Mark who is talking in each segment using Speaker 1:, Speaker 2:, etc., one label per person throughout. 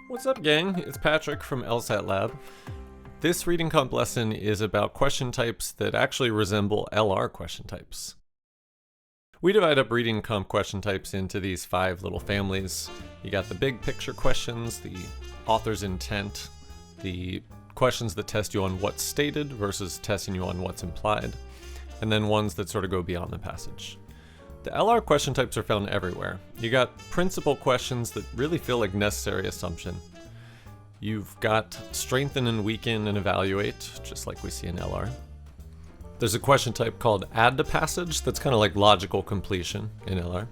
Speaker 1: What's up, gang? It's Patrick from LSAT Lab. This reading comp lesson is about question types that actually resemble LR question types. We divide up reading comp question types into these 5 little families. You got the big picture questions, the author's intent, the questions that test you on what's stated versus testing you on what's implied, and then ones that sort of go beyond the passage. The LR question types are found everywhere. You got principal questions that really feel like necessary assumption. You've got strengthen and weaken and evaluate, just like we see in LR. There's a question type called add to passage that's kind of like logical completion in LR.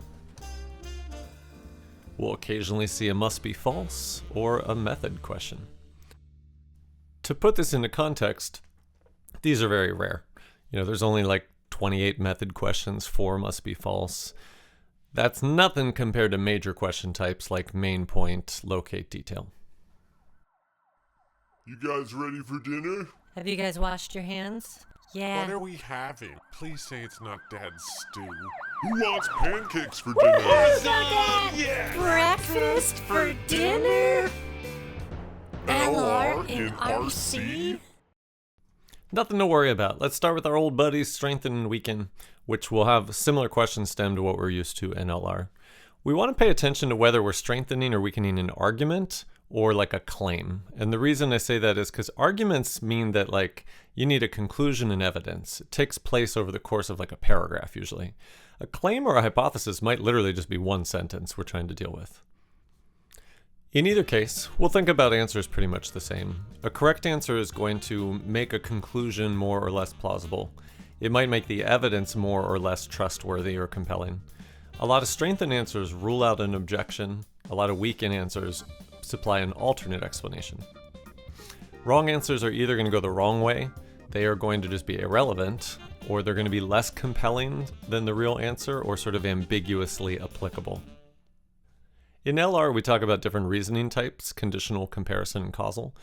Speaker 1: We'll occasionally see a must be false or a method question. To put this into context, these are very rare. There's only like 28 method questions, 4 must be false. That's nothing compared to major question types like main point, locate, detail.
Speaker 2: You guys ready for dinner?
Speaker 3: Have you guys washed your hands? Yeah.
Speaker 2: What are we having? Please say it's not Dad's stew. Who wants pancakes for dinner?
Speaker 3: Yeah. Breakfast for dinner? LR in RC?
Speaker 1: Nothing to worry about. Let's start with our old buddies, strengthen and weaken, which will have similar question stem to what we're used to in LR. We want to pay attention to whether we're strengthening or weakening an argument or like a claim. And the reason I say that is because arguments mean that like you need a conclusion and evidence. It takes place over the course of like a paragraph usually. A claim or a hypothesis might literally just be one sentence we're trying to deal with. In either case, we'll think about answers pretty much the same. A correct answer is going to make a conclusion more or less plausible. It might make the evidence more or less trustworthy or compelling. A lot of strengthened answers rule out an objection. A lot of weakened answers supply an alternate explanation. Wrong answers are either going to go the wrong way, they are going to just be irrelevant, or they're going to be less compelling than the real answer or sort of ambiguously applicable. In LR, we talk about different reasoning types, conditional, comparison, and causal.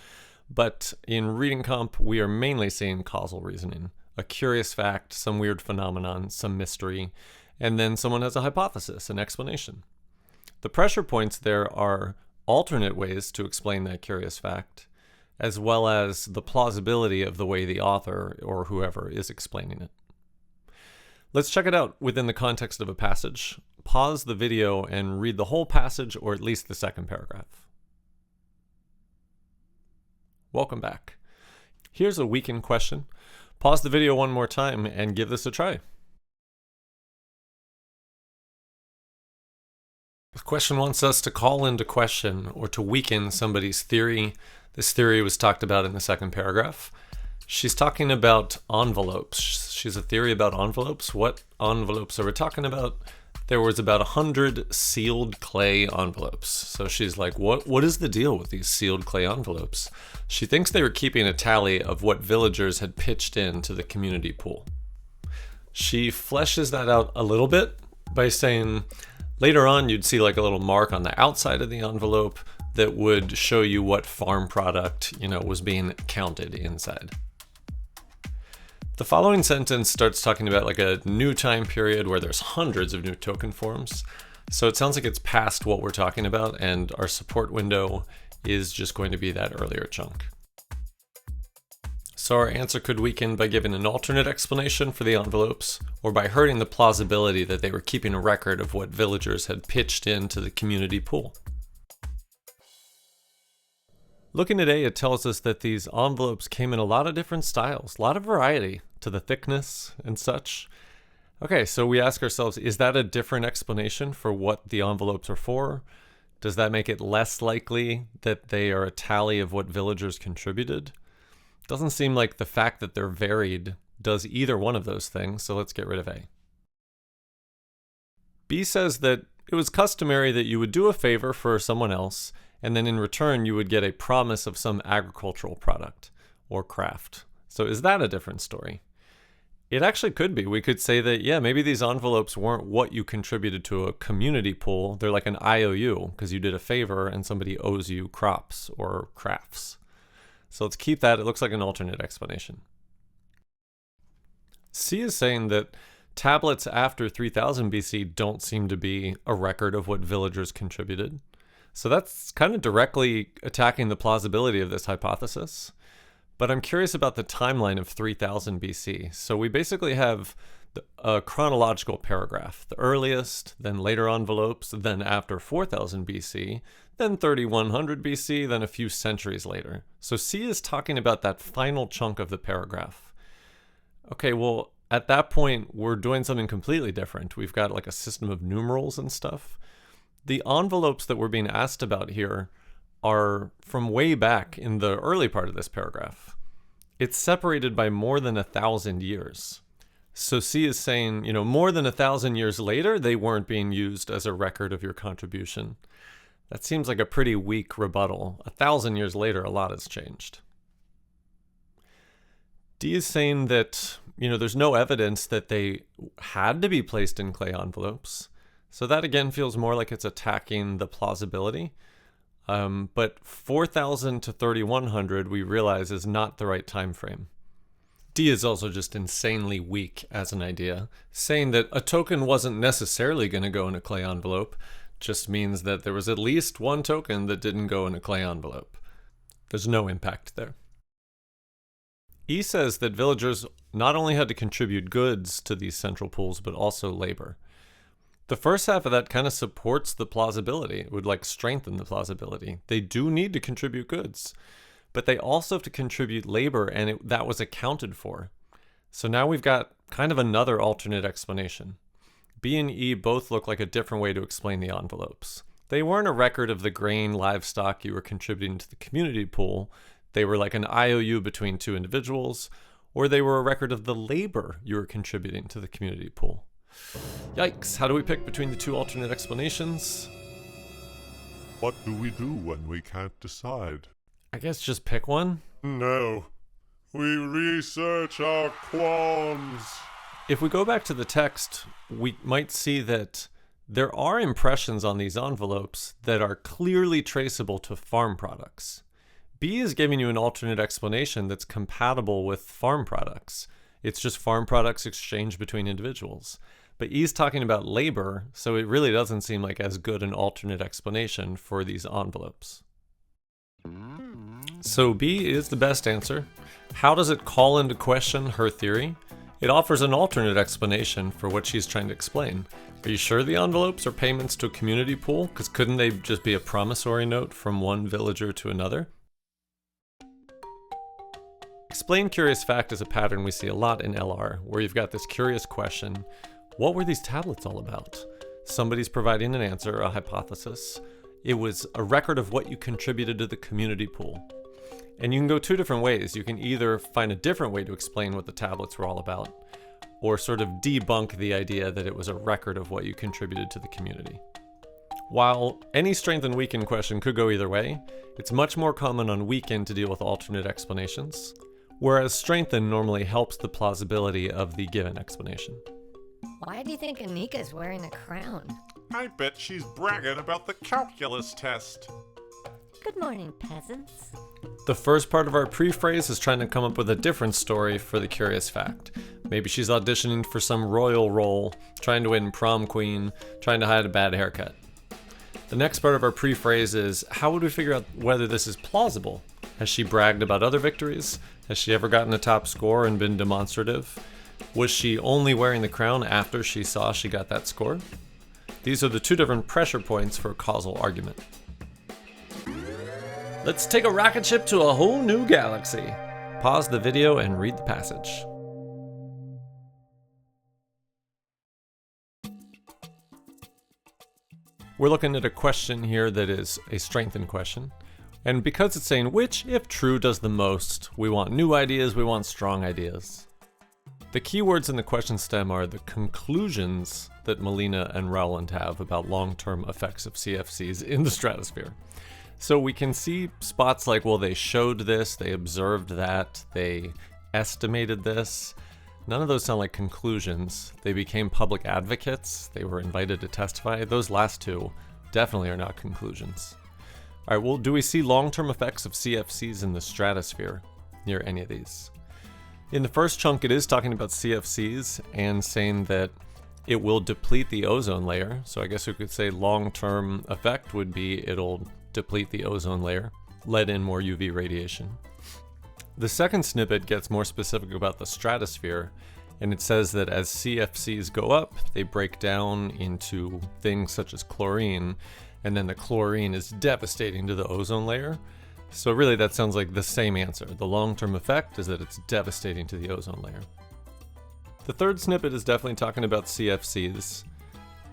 Speaker 1: But in reading comp, we are mainly seeing causal reasoning. A curious fact, some weird phenomenon, some mystery, and then someone has a hypothesis, an explanation. The pressure points there are alternate ways to explain that curious fact, as well as the plausibility of the way the author or whoever is explaining it. Let's check it out within the context of a passage. Pause the video and read the whole passage or at least the second paragraph. Welcome back. Here's a weakened question. Pause the video one more time and give this a try. The question wants us to call into question or to weaken somebody's theory. This theory was talked about in the second paragraph. She's talking about envelopes. She's a theory about envelopes. What envelopes are we talking about? There was about 100 sealed clay envelopes. So she's like, what is the deal with these sealed clay envelopes? She thinks they were keeping a tally of what villagers had pitched into the community pool. She fleshes that out a little bit by saying, later on you'd see like a little mark on the outside of the envelope that would show you what farm product, was being counted inside. The following sentence starts talking about like a new time period where there's hundreds of new token forms. So it sounds like it's past what we're talking about, and our support window is just going to be that earlier chunk. So our answer could weaken by giving an alternate explanation for the envelopes, or by hurting the plausibility that they were keeping a record of what villagers had pitched into the community pool. Looking at A, it tells us that these envelopes came in a lot of different styles, a lot of variety to the thickness and such. Okay, so we ask ourselves, is that a different explanation for what the envelopes are for? Does that make it less likely that they are a tally of what villagers contributed? Doesn't seem like the fact that they're varied does either one of those things, so let's get rid of A. B says that it was customary that you would do a favor for someone else, and then in return you would get a promise of some agricultural product or craft. So is that a different story? It actually could be. We could say that, yeah, maybe these envelopes weren't what you contributed to a community pool. They're like an IOU because you did a favor and somebody owes you crops or crafts. So let's keep that. It looks like an alternate explanation. C is saying that tablets after 3000 BC don't seem to be a record of what villagers contributed. So that's kind of directly attacking the plausibility of this hypothesis. But I'm curious about the timeline of 3000 BC. So we basically have a chronological paragraph, the earliest, then later envelopes, then after 4000 BC, then 3100 BC, then a few centuries later. So C is talking about that final chunk of the paragraph. Okay, well, at that point, we're doing something completely different. We've got like a system of numerals and stuff. The envelopes that we're being asked about here are from way back in the early part of this paragraph. It's separated by more than 1,000 years. So C is saying, more than 1,000 years later, they weren't being used as a record of your contribution. That seems like a pretty weak rebuttal. 1,000 years later, a lot has changed. D is saying that, there's no evidence that they had to be placed in clay envelopes. So that again feels more like it's attacking the plausibility. But 4,000 to 3,100 we realize is not the right time frame. D is also just insanely weak as an idea. Saying that a token wasn't necessarily going to go in a clay envelope just means that there was at least one token that didn't go in a clay envelope. There's no impact there. E says that villagers not only had to contribute goods to these central pools, but also labor. The first half of that kind of supports the plausibility. It would strengthen the plausibility. They do need to contribute goods, but they also have to contribute labor, and that was accounted for. So now we've got kind of another alternate explanation. B and E both look like a different way to explain the envelopes. They weren't a record of the grain, livestock you were contributing to the community pool. They were like an IOU between two individuals, or they were a record of the labor you were contributing to the community pool. Yikes, how do we pick between the two alternate explanations?
Speaker 2: What do we do when we can't decide?
Speaker 1: I guess just pick one.
Speaker 2: No. We research our qualms.
Speaker 1: If we go back to the text, we might see that there are impressions on these envelopes that are clearly traceable to farm products. B is giving you an alternate explanation that's compatible with farm products. It's just farm products exchanged between individuals. But E's talking about labor, so it really doesn't seem like as good an alternate explanation for these envelopes. So B is the best answer. How does it call into question her theory? It offers an alternate explanation for what she's trying to explain. Are you sure the envelopes are payments to a community pool? Because couldn't they just be a promissory note from one villager to another? Explain curious fact is a pattern we see a lot in LR, where you've got this curious question, what were these tablets all about? Somebody's providing an answer, a hypothesis. It was a record of what you contributed to the community pool. And you can go two different ways. You can either find a different way to explain what the tablets were all about, or sort of debunk the idea that it was a record of what you contributed to the community. While any strength and weaken question could go either way, it's much more common on weaken to deal with alternate explanations, whereas strengthen normally helps the plausibility of the given explanation.
Speaker 3: Why do you think Anika's wearing a crown?
Speaker 2: I bet she's bragging about the calculus test.
Speaker 3: Good morning, peasants.
Speaker 1: The first part of our pre-phrase is trying to come up with a different story for the curious fact. Maybe she's auditioning for some royal role, trying to win prom queen, trying to hide a bad haircut. The next part of our pre-phrase is, how would we figure out whether this is plausible? Has she bragged about other victories? Has she ever gotten a top score and been demonstrative? Was she only wearing the crown after she saw she got that score? These are the two different pressure points for a causal argument. Let's take a rocket ship to a whole new galaxy. Pause the video and read the passage. We're looking at a question here that is a strengthened question. And because it's saying which, if true, does the most, we want new ideas, we want strong ideas. The keywords in the question stem are the conclusions that Melina and Rowland have about long-term effects of CFCs in the stratosphere. So we can see spots like, well, they showed this, they observed that, they estimated this. None of those sound like conclusions. They became public advocates, they were invited to testify. Those last two definitely are not conclusions. All right, well, do we see long-term effects of CFCs in the stratosphere near any of these? In the first chunk, it is talking about CFCs and saying that it will deplete the ozone layer. So I guess we could say long-term effect would be it'll deplete the ozone layer, let in more UV radiation. The second snippet gets more specific about the stratosphere, and it says that as CFCs go up, they break down into things such as chlorine, and then the chlorine is devastating to the ozone layer. So really that sounds like the same answer. The long-term effect is that it's devastating to the ozone layer. The third snippet is definitely talking about CFCs.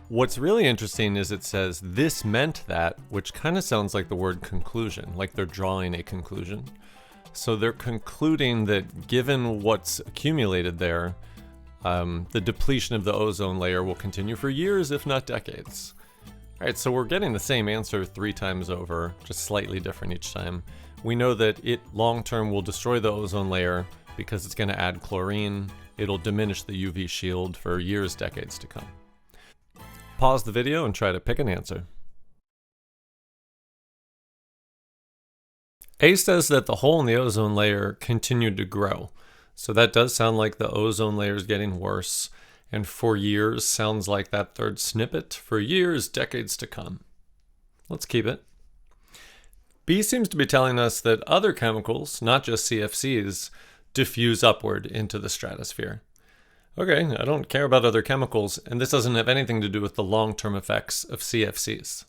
Speaker 1: What's really interesting is it says this meant that, which kind of sounds like the word conclusion, like they're drawing a conclusion. So they're concluding that given what's accumulated there, the depletion of the ozone layer will continue for years, if not decades. All right, so we're getting the same answer 3 times over, just slightly different each time. We know that it long-term will destroy the ozone layer because it's going to add chlorine. It'll diminish the UV shield for years, decades to come. Pause the video and try to pick an answer. A says that the hole in the ozone layer continued to grow. So that does sound like the ozone layer is getting worse. And for years sounds like that third snippet. For years, decades to come. Let's keep it. B seems to be telling us that other chemicals, not just CFCs, diffuse upward into the stratosphere. Okay, I don't care about other chemicals, and this doesn't have anything to do with the long-term effects of CFCs.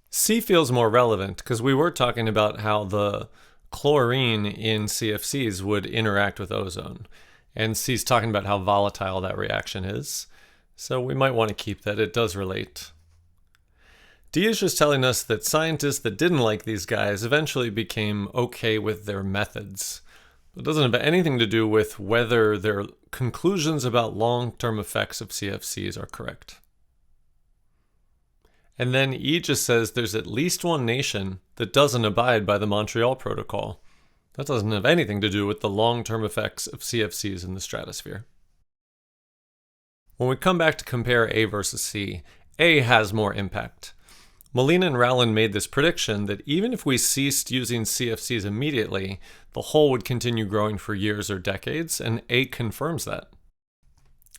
Speaker 1: C feels more relevant because we were talking about how the chlorine in CFCs would interact with ozone. And C's talking about how volatile that reaction is. So we might want to keep that. It does relate. D is just telling us that scientists that didn't like these guys eventually became okay with their methods. It doesn't have anything to do with whether their conclusions about long-term effects of CFCs are correct. And then E just says there's at least one nation that doesn't abide by the Montreal Protocol. That doesn't have anything to do with the long-term effects of CFCs in the stratosphere. When we come back to compare A versus C, A has more impact. Molina and Rowland made this prediction that even if we ceased using CFCs immediately, the hole would continue growing for years or decades, and A confirms that.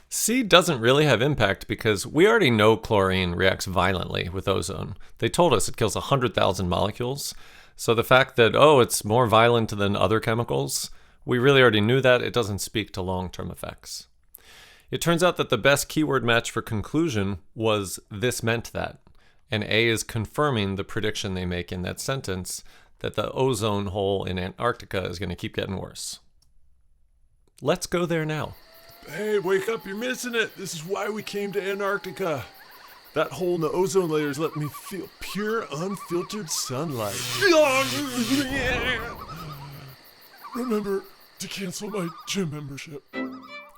Speaker 1: C doesn't really have impact because we already know chlorine reacts violently with ozone. They told us it kills 100,000 molecules. So the fact that, oh, it's more violent than other chemicals, we really already knew that. It doesn't speak to long-term effects. It turns out that the best keyword match for conclusion was this meant that. And A is confirming the prediction they make in that sentence that the ozone hole in Antarctica is going to keep getting worse. Let's go there now.
Speaker 2: Hey, wake up, you're missing it. This is why we came to Antarctica. That hole in the ozone layer is letting me feel pure, unfiltered sunlight. Remember to cancel my gym membership.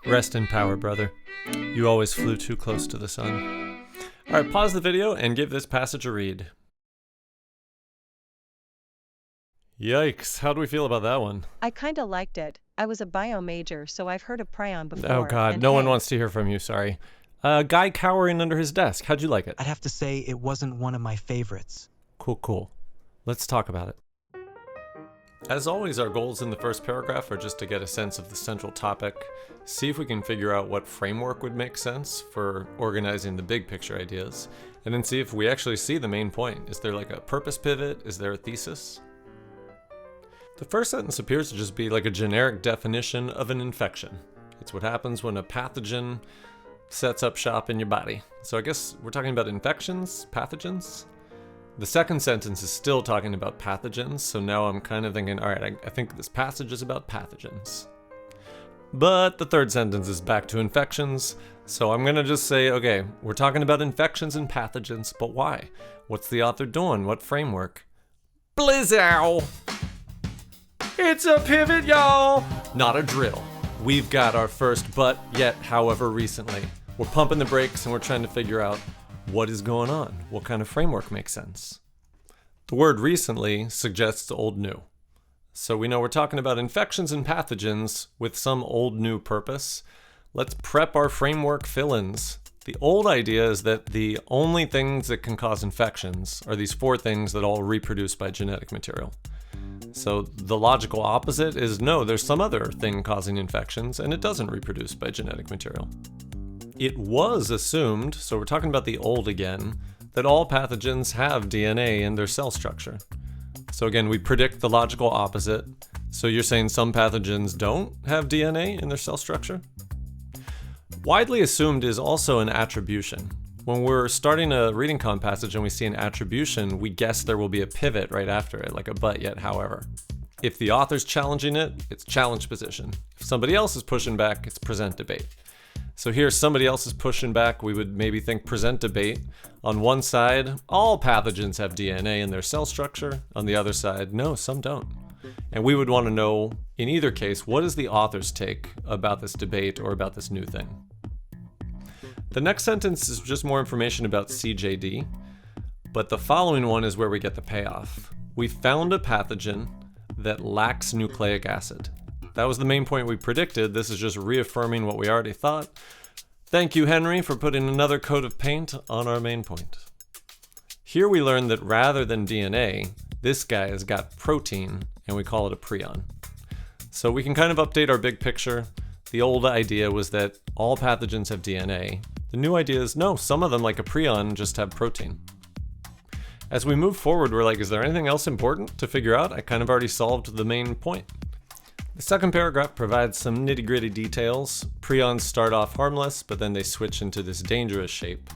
Speaker 1: Rest in power, brother. You always flew too close to the sun. All right, pause the video and give this passage a read. Yikes, how do we feel about that one?
Speaker 4: I kinda liked it. I was a bio major, so I've heard of prion before.
Speaker 1: Oh god,
Speaker 4: and
Speaker 1: no one
Speaker 4: hey,
Speaker 1: wants to hear from you, sorry. Guy cowering under his desk, how'd you like it?
Speaker 5: I'd have to say it wasn't one of my favorites.
Speaker 1: Cool. Let's talk about it. As always, our goals in the first paragraph are just to get a sense of the central topic, see if we can figure out what framework would make sense for organizing the big picture ideas, and then see if we actually see the main point. Is there like a purpose pivot? Is there a thesis? The first sentence appears to just be like a generic definition of an infection. It's what happens when a pathogen sets up shop in your body. So I guess we're talking about infections, pathogens? The second sentence is still talking about pathogens, so now I'm kind of thinking, all right, I think this passage is about pathogens. But the third sentence is back to infections, so I'm gonna just say, okay, we're talking about infections and pathogens, but why? What's the author doing? What framework? Blizzow! It's a pivot, y'all! Not a drill. We've got our first but yet, however, recently. We're pumping the brakes and we're trying to figure out what is going on? What kind of framework makes sense? The word recently suggests old new. So we know we're talking about infections and pathogens with some old new purpose. Let's prep our framework fill-ins. The old idea is that the only things that can cause infections are these 4 things that all reproduce by genetic material. So the logical opposite is no, there's some other thing causing infections and it doesn't reproduce by genetic material. it was assumed, so we're talking about the old again, that all pathogens have DNA in their cell structure. So again, we predict the logical opposite. So you're saying some pathogens don't have DNA in their cell structure? Widely assumed is also an attribution. When we're starting a reading comp passage and we see an attribution, we guess there will be a pivot right after it, like a but yet however. If the author's challenging it, it's challenge position. If somebody else is pushing back, it's present debate. So here somebody else is pushing back, we would maybe think present debate. On one side, all pathogens have DNA in their cell structure. On the other side, no, some don't. And we would want to know, in either case, what is the author's take about this debate or about this new thing? The next sentence is just more information about CJD, but the following one is where we get the payoff. We found a pathogen that lacks nucleic acid. That was the main point we predicted. This is just reaffirming what we already thought. Thank you, Henry, for putting another coat of paint on our main point. Here we learn that rather than DNA, this guy has got protein, and we call it a prion. So we can kind of update our big picture. The old idea was that all pathogens have DNA. The new idea is no, some of them, like a prion, just have protein. As we move forward, we're like, is there anything else important to figure out? I kind of already solved the main point. The second paragraph provides some nitty-gritty details. Prions start off harmless, but then they switch into this dangerous shape.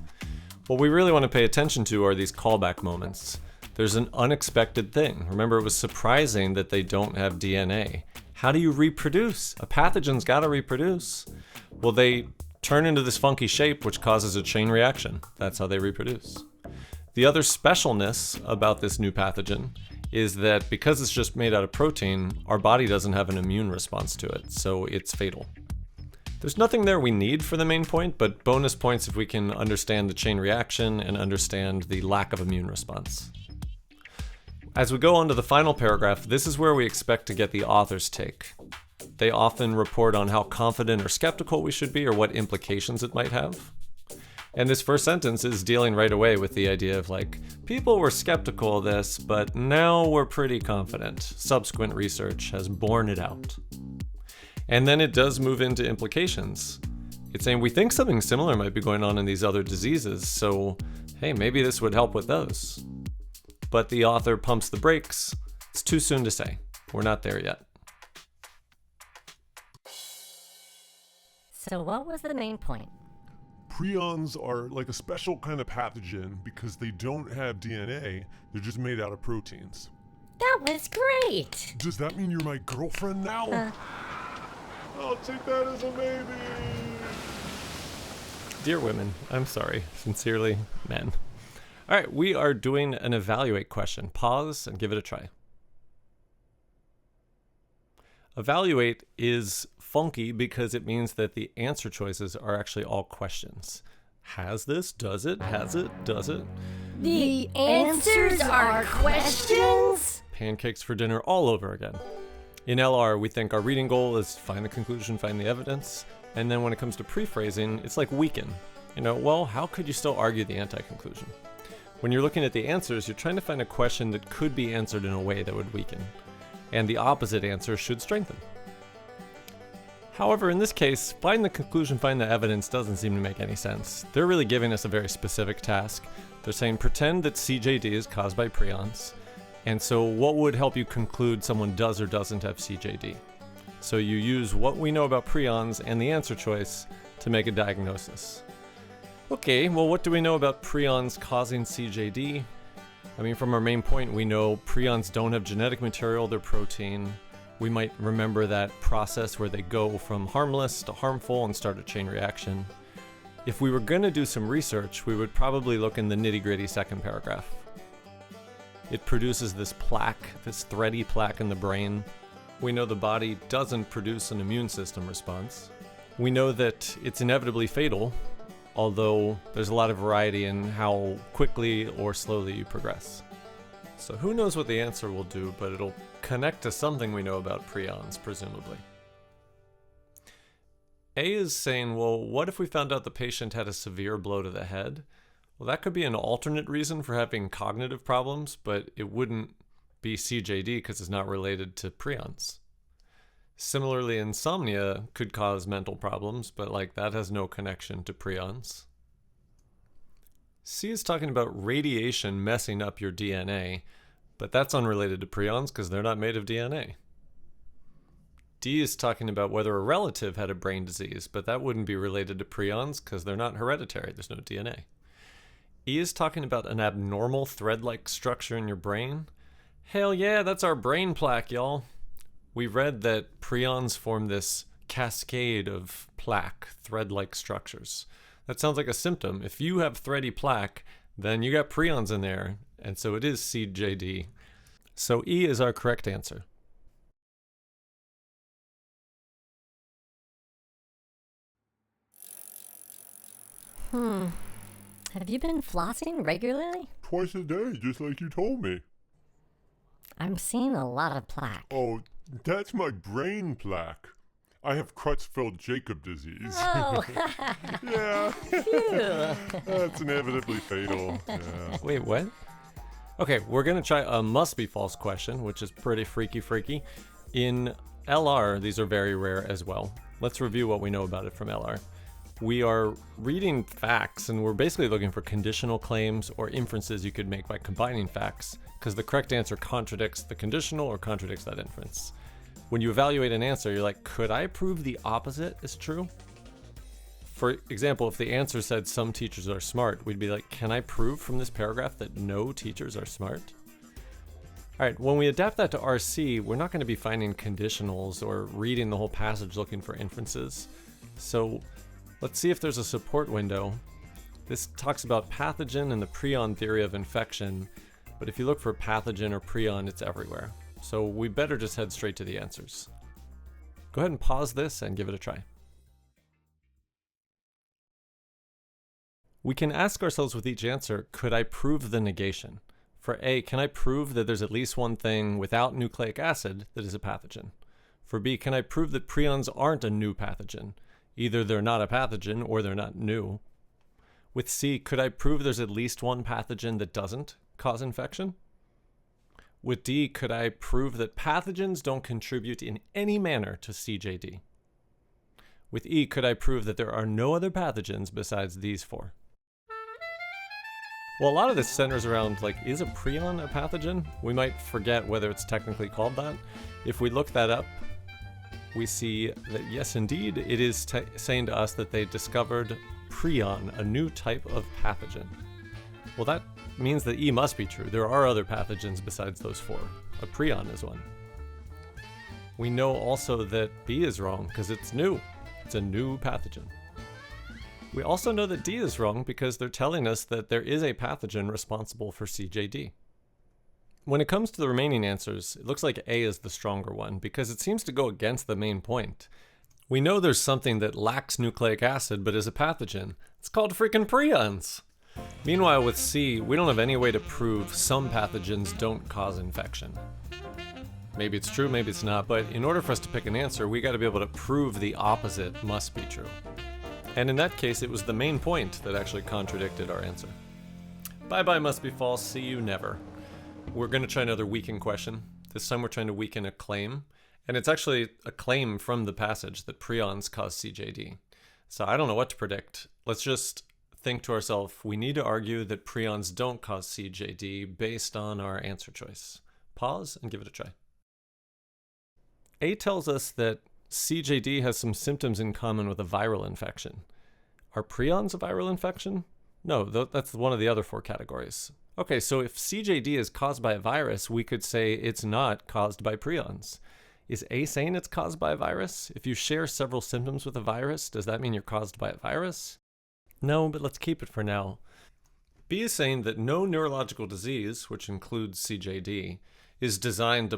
Speaker 1: What we really want to pay attention to are these callback moments. There's an unexpected thing. Remember, it was surprising that they don't have DNA. How do you reproduce? A pathogen's got to reproduce. Well, they turn into this funky shape, which causes a chain reaction. That's how they reproduce. The other specialness about this new pathogen is that because it's just made out of protein, our body doesn't have an immune response to it, so it's fatal. There's nothing there we need for the main point, but bonus points if we can understand the chain reaction and understand the lack of immune response. As we go on to the final paragraph, this is where we expect to get the author's take. They often report on how confident or skeptical we should be or what implications it might have. And this first sentence is dealing right away with the idea of like, people were skeptical of this, but now we're pretty confident. Subsequent research has borne it out. And then it does move into implications. It's saying we think something similar might be going on in these other diseases, so hey, maybe this would help with those. But the author pumps the brakes. It's too soon to say. We're not there yet.
Speaker 3: So what was the main point?
Speaker 2: Prions are like a special kind of pathogen because they don't have DNA, they're just made out of proteins.
Speaker 3: That was great!
Speaker 2: Does that mean you're my girlfriend now? I'll take that as a maybe.
Speaker 1: Dear women, I'm sorry. Sincerely, men. All right, we are doing an evaluate question. Pause and give it a try. Evaluate is funky because it means that the answer choices are actually all questions. Has this? Does it? Has it? Does it?
Speaker 3: The answers are questions?
Speaker 1: Pancakes for dinner all over again. In LR, we think our reading goal is find the conclusion, find the evidence. And then when it comes to pre-phrasing, it's like weaken. Well, how could you still argue the anti-conclusion? When you're looking at the answers, you're trying to find a question that could be answered in a way that would weaken. And the opposite answer should strengthen. However, in this case, find the conclusion, find the evidence doesn't seem to make any sense. They're really giving us a very specific task. They're saying pretend that CJD is caused by prions. And so what would help you conclude someone does or doesn't have CJD? So you use what we know about prions and the answer choice to make a diagnosis. Okay, well, what do we know about prions causing CJD? From our main point, we know prions don't have genetic material, they're protein. We might remember that process where they go from harmless to harmful and start a chain reaction. If we were going to do some research, we would probably look in the nitty-gritty second paragraph. It produces this plaque, this thready plaque in the brain. We know the body doesn't produce an immune system response. We know that it's inevitably fatal, although there's a lot of variety in how quickly or slowly you progress. So who knows what the answer will do, but it'll connect to something we know about prions, presumably. A is saying, well, what if we found out the patient had a severe blow to the head? Well, that could be an alternate reason for having cognitive problems, but it wouldn't be CJD because it's not related to prions. Similarly, insomnia could cause mental problems, but like that has no connection to prions. C is talking about radiation messing up your DNA, but that's unrelated to prions because they're not made of DNA. D is talking about whether a relative had a brain disease, but that wouldn't be related to prions because they're not hereditary, there's no DNA. E is talking about an abnormal thread-like structure in your brain. Hell yeah, that's our brain plaque, y'all. We read that prions form this cascade of plaque, thread-like structures. That sounds like a symptom. If you have thready plaque, then you got prions in there, and so it is CJD. So E is our correct answer.
Speaker 3: Have you been flossing regularly?
Speaker 2: Twice a day, just like you told me.
Speaker 3: I'm seeing a lot of plaque.
Speaker 2: Oh, that's my brain plaque. I have Creutzfeldt-Jakob disease.
Speaker 3: Oh,
Speaker 2: Yeah,
Speaker 3: phew.
Speaker 2: that's inevitably fatal. Yeah.
Speaker 1: Wait, what? Okay, we're gonna try a must be false question, which is pretty freaky. In LR, these are very rare as well. Let's review what we know about it from LR. We are reading facts, and we're basically looking for conditional claims or inferences you could make by combining facts, because the correct answer contradicts the conditional or contradicts that inference. When you evaluate an answer, you're like, could I prove the opposite is true? For example, if the answer said some teachers are smart, we'd be like, can I prove from this paragraph that no teachers are smart? All right, when we adapt that to RC, we're not going to be finding conditionals or reading the whole passage looking for inferences. So let's see if there's a support window. This talks about pathogen and the prion theory of infection, but if you look for pathogen or prion, it's everywhere. So we better just head straight to the answers. Go ahead and pause this and give it a try. We can ask ourselves with each answer, could I prove the negation? For A, can I prove that there's at least one thing without nucleic acid that is a pathogen? For B, can I prove that prions aren't a new pathogen? Either they're not a pathogen or they're not new. With C, could I prove there's at least one pathogen that doesn't cause infection? With D, could I prove that pathogens don't contribute in any manner to CJD? With E, could I prove that there are no other pathogens besides these four? Well, a lot of this centers around, like, is a prion a pathogen? We might forget whether it's technically called that. If we look that up, we see that yes, indeed, it is saying to us that they discovered prion, a new type of pathogen. Well, that means that E must be true. There are other pathogens besides those four. A prion is one. We know also that B is wrong because it's new. It's a new pathogen. We also know that D is wrong because they're telling us that there is a pathogen responsible for CJD. When it comes to the remaining answers, it looks like A is the stronger one because it seems to go against the main point. We know there's something that lacks nucleic acid but is a pathogen. It's called freaking prions. Meanwhile, with C, we don't have any way to prove some pathogens don't cause infection. Maybe it's true, maybe it's not, but in order for us to pick an answer, we got to be able to prove the opposite must be true. And in that case, it was the main point that actually contradicted our answer. Bye-bye must be false, see you never. We're going to try another weaken question. This time we're trying to weaken a claim, and it's actually a claim from the passage that prions cause CJD. So I don't know what to predict. Let's just think to ourselves, we need to argue that prions don't cause CJD based on our answer choice. Pause and give it a try. A tells us that CJD has some symptoms in common with a viral infection. Are prions a viral infection? No, that's one of the other four categories. Okay, so if CJD is caused by a virus, we could say it's not caused by prions. Is A saying it's caused by a virus? If you share several symptoms with a virus, does that mean you're caused by a virus? No, but let's keep it for now. B is saying that no neurological disease, which includes CJD, is designed to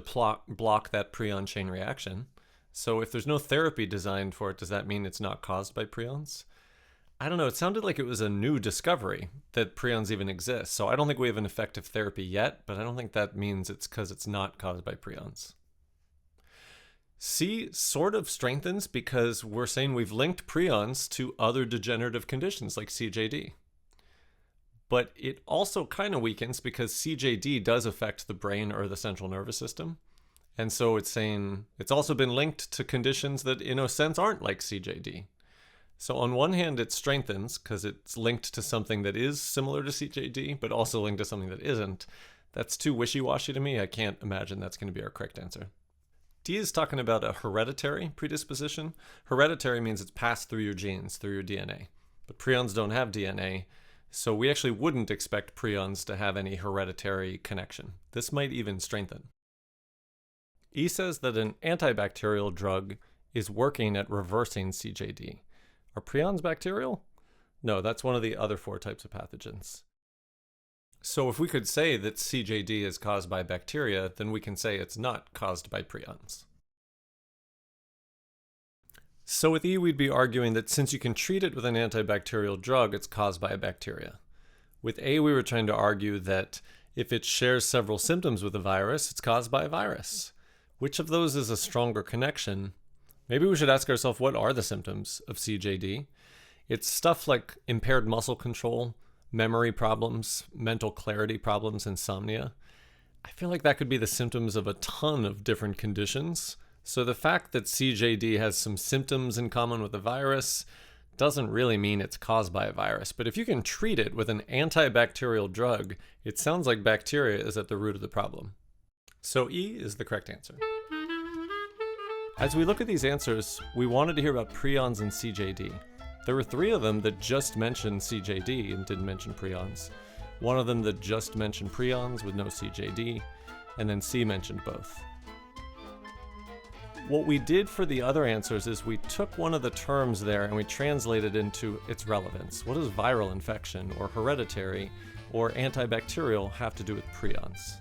Speaker 1: block that prion chain reaction. So if there's no therapy designed for it, does that mean it's not caused by prions? I don't know, it sounded like it was a new discovery that prions even exist. So I don't think we have an effective therapy yet, but I don't think that means it's because it's not caused by prions. C sort of strengthens because we're saying we've linked prions to other degenerative conditions like CJD. But it also kind of weakens because CJD does affect the brain or the central nervous system. And so it's saying it's also been linked to conditions that in a sense aren't like CJD. So on one hand, it strengthens because it's linked to something that is similar to CJD, but also linked to something that isn't. That's too wishy-washy to me. I can't imagine that's going to be our correct answer. D is talking about a hereditary predisposition. Hereditary means it's passed through your genes, through your DNA. But prions don't have DNA, so we actually wouldn't expect prions to have any hereditary connection. This might even strengthen. E says that an antibacterial drug is working at reversing CJD. Are prions bacterial? No, that's one of the other 4 types of pathogens. So if we could say that CJD is caused by bacteria, then we can say it's not caused by prions. So with E, we'd be arguing that since you can treat it with an antibacterial drug, it's caused by a bacteria. With A, we were trying to argue that if it shares several symptoms with a virus, it's caused by a virus. Which of those is a stronger connection? Maybe we should ask ourselves, what are the symptoms of CJD? It's stuff like impaired muscle control, memory problems, mental clarity problems, insomnia. I feel like that could be the symptoms of a ton of different conditions. So the fact that CJD has some symptoms in common with the virus doesn't really mean it's caused by a virus. But if you can treat it with an antibacterial drug, it sounds like bacteria is at the root of the problem. So E is the correct answer. As we look at these answers, we wanted to hear about prions and CJD. There were 3 of them that just mentioned CJD and didn't mention prions. One of them that just mentioned prions with no CJD, and then C mentioned both. What we did for the other answers is we took one of the terms there and we translated into its relevance. What does viral infection or hereditary or antibacterial have to do with prions?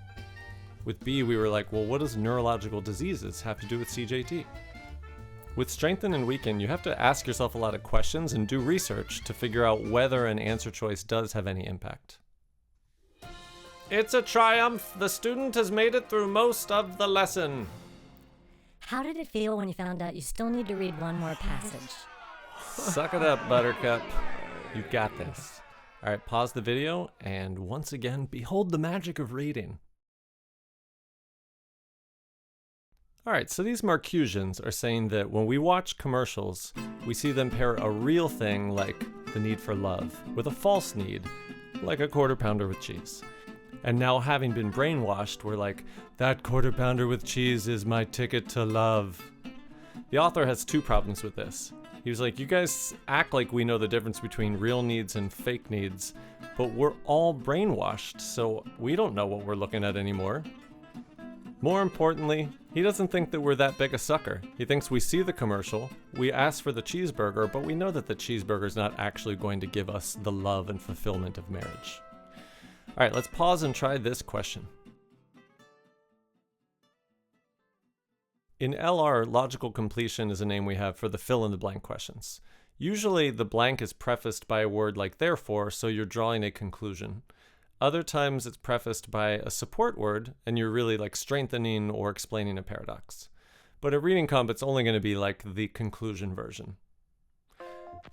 Speaker 1: With B, we were like, well, what does neurological diseases have to do with CJD? With strengthen and weaken, you have to ask yourself a lot of questions and do research to figure out whether an answer choice does have any impact. It's a triumph! The student has made it through most of the lesson.
Speaker 3: How did it feel when you found out you still need to read one more passage?
Speaker 1: Suck it up, Buttercup. You got this. All right, pause the video and once again, behold the magic of reading. All right, so these Marcusians are saying that when we watch commercials, we see them pair a real thing like the need for love with a false need, like a quarter pounder with cheese. And now having been brainwashed, we're like, that quarter pounder with cheese is my ticket to love. The author has 2 problems with this. He was like, you guys act like we know the difference between real needs and fake needs, but we're all brainwashed, so we don't know what we're looking at anymore. More importantly, he doesn't think that we're that big a sucker. He thinks we see the commercial, we ask for the cheeseburger, but we know that the cheeseburger's not actually going to give us the love and fulfillment of marriage. All right, let's pause and try this question. In LR, logical completion is a name we have for the fill-in-the-blank questions. Usually, the blank is prefaced by a word like therefore, so you're drawing a conclusion. Other times it's prefaced by a support word, and you're really like strengthening or explaining a paradox. But a reading comp, it's only going to be like the conclusion version.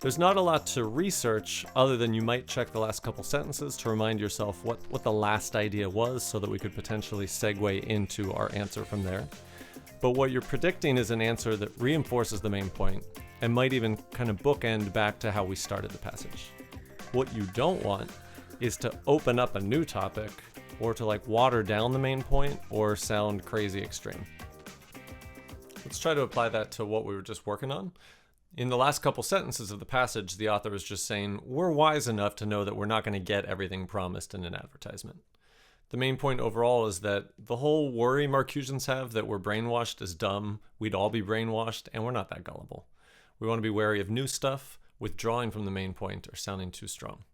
Speaker 1: There's not a lot to research other than you might check the last couple sentences to remind yourself what the last idea was so that we could potentially segue into our answer from there. But what you're predicting is an answer that reinforces the main point and might even kind of bookend back to how we started the passage. What you don't want is to open up a new topic or to like water down the main point or sound crazy extreme. Let's try to apply that to what we were just working on. In the last couple sentences of the passage, the author is just saying, we're wise enough to know that we're not going to get everything promised in an advertisement. The main point overall is that the whole worry Marcusians have that we're brainwashed is dumb, we'd all be brainwashed, and we're not that gullible. We want to be wary of new stuff, withdrawing from the main point or sounding too strong.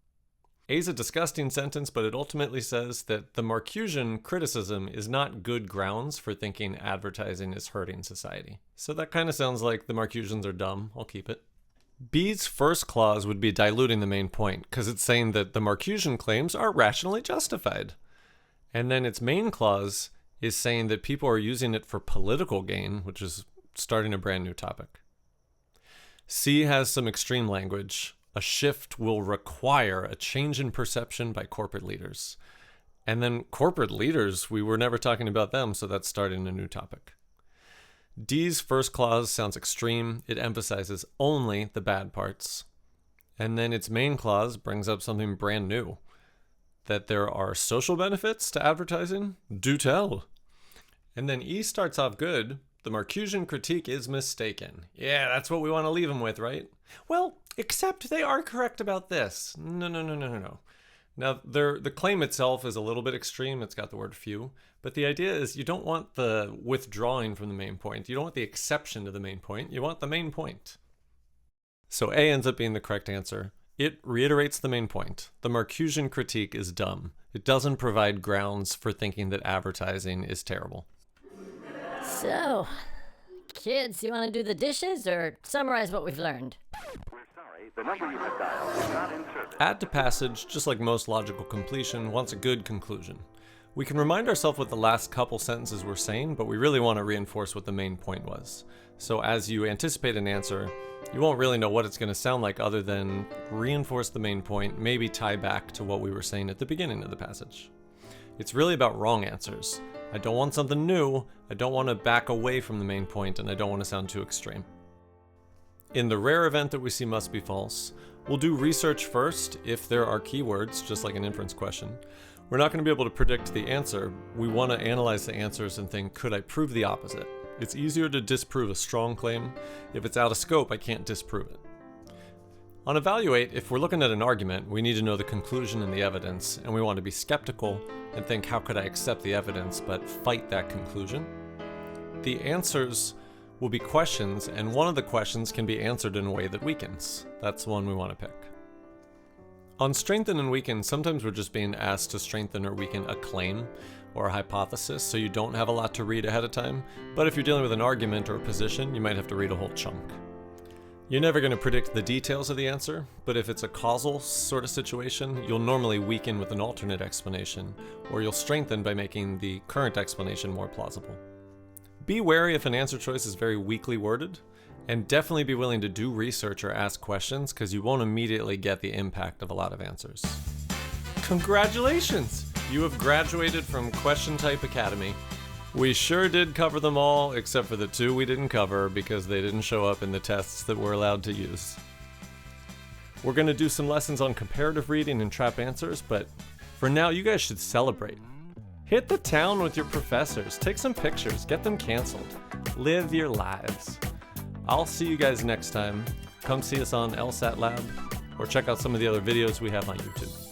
Speaker 1: A is a disgusting sentence, but it ultimately says that the Marcusian criticism is not good grounds for thinking advertising is hurting society. So that kind of sounds like the Marcusians are dumb. I'll keep it. B's first clause would be diluting the main point, because it's saying that the Marcusian claims are rationally justified. And then its main clause is saying that people are using it for political gain, which is starting a brand new topic. C has some extreme language. A shift will require a change in perception by corporate leaders. And then corporate leaders, we were never talking about them, so that's starting a new topic. D's first clause sounds extreme. It emphasizes only the bad parts. And then its main clause brings up something brand new. That there are social benefits to advertising? Do tell. And then E starts off good. The Marcusian critique is mistaken. Yeah, that's what we want to leave him with, right? Well, except they are correct about this. No. Now, the claim itself is a little bit extreme. It's got the word few. But the idea is you don't want the withdrawing from the main point. You don't want the exception to the main point. You want the main point. So A ends up being the correct answer. It reiterates the main point. The Marcusian critique is dumb. It doesn't provide grounds for thinking that advertising is terrible.
Speaker 3: So, kids, you want to do the dishes or summarize what we've learned?
Speaker 6: We're sorry, the number you have dialed is not in service.
Speaker 1: Add to passage, just like most logical completion, wants a good conclusion. We can remind ourselves what the last couple sentences were saying, but we really want to reinforce what the main point was. So as you anticipate an answer, you won't really know what it's going to sound like other than reinforce the main point, maybe tie back to what we were saying at the beginning of the passage. It's really about wrong answers. I don't want something new, I don't want to back away from the main point, and I don't want to sound too extreme. In the rare event that we see must be false, we'll do research first if there are keywords, just like an inference question. We're not going to be able to predict the answer. We want to analyze the answers and think, could I prove the opposite? It's easier to disprove a strong claim. If it's out of scope, I can't disprove it. On evaluate, if we're looking at an argument, we need to know the conclusion and the evidence, and we want to be skeptical and think, how could I accept the evidence but fight that conclusion? The answers will be questions, and one of the questions can be answered in a way that weakens. That's the one we want to pick. On strengthen and weaken, sometimes we're just being asked to strengthen or weaken a claim or a hypothesis, so you don't have a lot to read ahead of time, but if you're dealing with an argument or a position, you might have to read a whole chunk. You're never going to predict the details of the answer, but if it's a causal sort of situation, you'll normally weaken with an alternate explanation, or you'll strengthen by making the current explanation more plausible. Be wary if an answer choice is very weakly worded, and definitely be willing to do research or ask questions, because you won't immediately get the impact of a lot of answers. Congratulations! You have graduated from Question Type Academy. We sure did cover them all, except for the two we didn't cover because they didn't show up in the tests that we're allowed to use. We're going to do some lessons on comparative reading and trap answers, but for now you guys should celebrate. Hit the town with your professors, take some pictures, get them canceled. Live your lives. I'll see you guys next time. Come see us on LSAT Lab, or check out some of the other videos we have on YouTube.